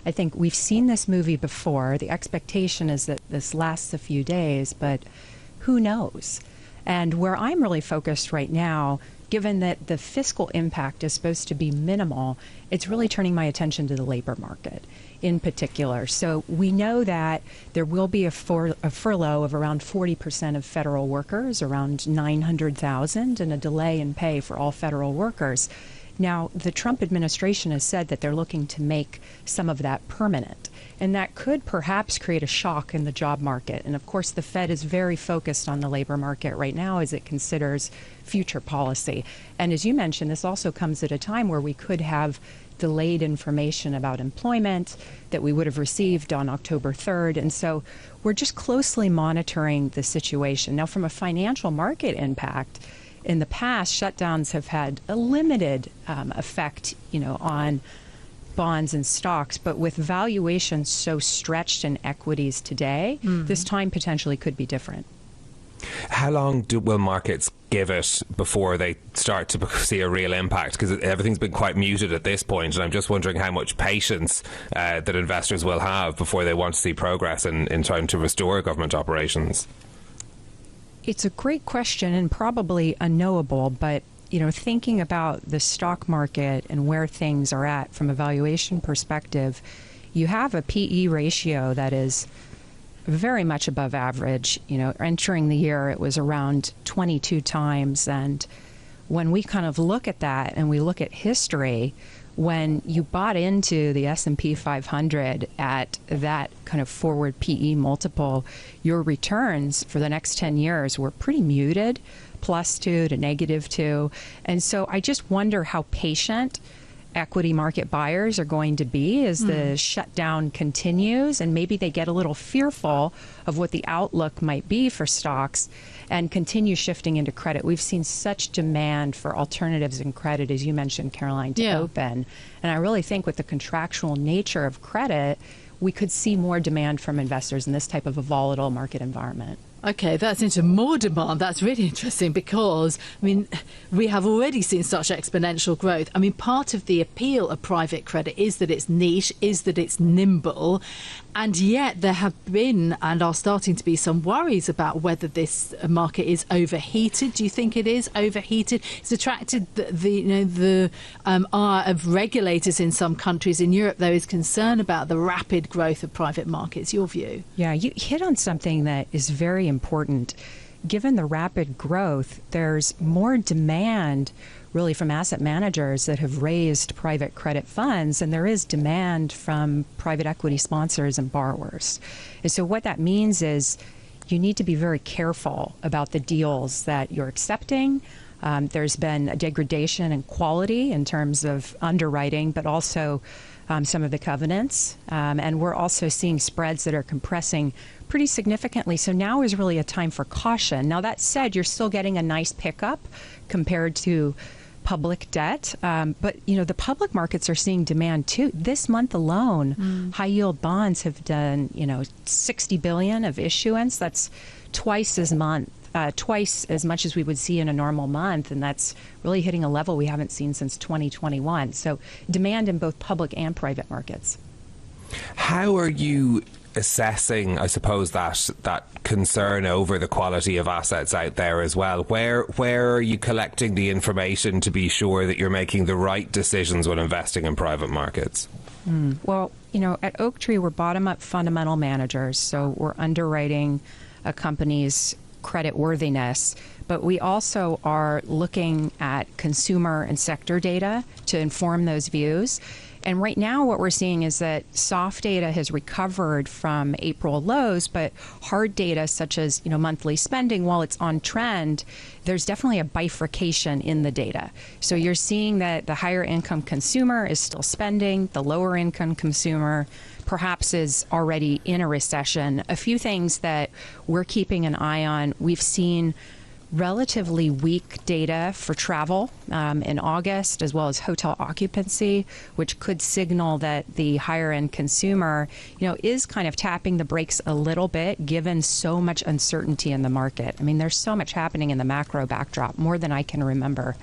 I think we've seen this movie before. The expectation is that this lasts a few days, but who knows? And where I'm really focused right now, given that the fiscal impact is supposed to be minimal, it's really turning my attention to the labor market in particular. So we know that there will be a furlough of around 40% of federal workers, around 900,000, and a delay in pay for all federal workers. Now, the Trump administration has said that they're looking to make some of that permanent, and that could perhaps create a shock in the job market. And of course, the Fed is very focused on the labor market right now as it considers future policy. And as you mentioned, this also comes at a time where we could have delayed information about employment that we would have received on October 3rd. And so we're just closely monitoring the situation. Now, from a financial market impact, in the past, shutdowns have had a limited effect, on bonds and stocks. But with valuations so stretched in equities today, this time potentially could be different. How long will markets give it before they start to see a real impact? Because everything's been quite muted at this point, and I'm just wondering how much patience that investors will have before they want to see progress in trying to restore government operations. It's a great question and probably unknowable, but thinking about the stock market and where things are at from a valuation perspective, you have a PE ratio that is very much above average. Entering the year, it was around 22 times. And when we kind of look at that and we look at history, when you bought into the S&P 500 at that kind of forward PE multiple, your returns for the next 10 years were pretty muted, +2 to -2. And so I just wonder how patient equity market buyers are going to be as the shutdown continues, and maybe they get a little fearful of what the outlook might be for stocks and continue shifting into credit. We've seen such demand for alternatives in credit, as you mentioned, Caroline, to open. And I really think with the contractual nature of credit, we could see more demand from investors in this type of a volatile market environment. Okay, that's into more demand. That's really interesting because, we have already seen such exponential growth. Part of the appeal of private credit is that it's niche, is that it's nimble, and yet there have been and are starting to be some worries about whether this market is overheated. Do you think it is overheated? It's attracted the ire of regulators in some countries. In Europe, there is concern about the rapid growth of private markets. Your view? Yeah, you hit on something that is very important. Given the rapid growth, there's more demand really from asset managers that have raised private credit funds, and there is demand from private equity sponsors and borrowers. And so what that means is you need to be very careful about the deals that you're accepting. There's been a degradation in quality in terms of underwriting, but also some of the covenants. And we're also seeing spreads that are compressing pretty significantly. So now is really a time for caution. Now, that said, you're still getting a nice pickup compared to public debt. But, the public markets are seeing demand too. This month alone, high yield bonds have done, 60 billion of issuance. That's twice as much as we would see in a normal month, and that's really hitting a level we haven't seen since 2021. So demand in both public and private markets. How are you assessing, I suppose, that concern over the quality of assets out there as well? Where are you collecting the information to be sure that you're making the right decisions when investing in private markets? Well, at Oaktree, we're bottom-up fundamental managers, so we're underwriting a company's credit worthiness, but we also are looking at consumer and sector data to inform those views. And right now what we're seeing is that soft data has recovered from April lows, but hard data such as monthly spending, while it's on trend, there's definitely a bifurcation in the data. So you're seeing that the higher income consumer is still spending, the lower income consumer perhaps is already in a recession. A few things that we're keeping an eye on: we've seen relatively weak data for travel in August, as well as hotel occupancy, which could signal that the higher end consumer, is kind of tapping the brakes a little bit, given so much uncertainty in the market. There's so much happening in the macro backdrop, more than I can remember.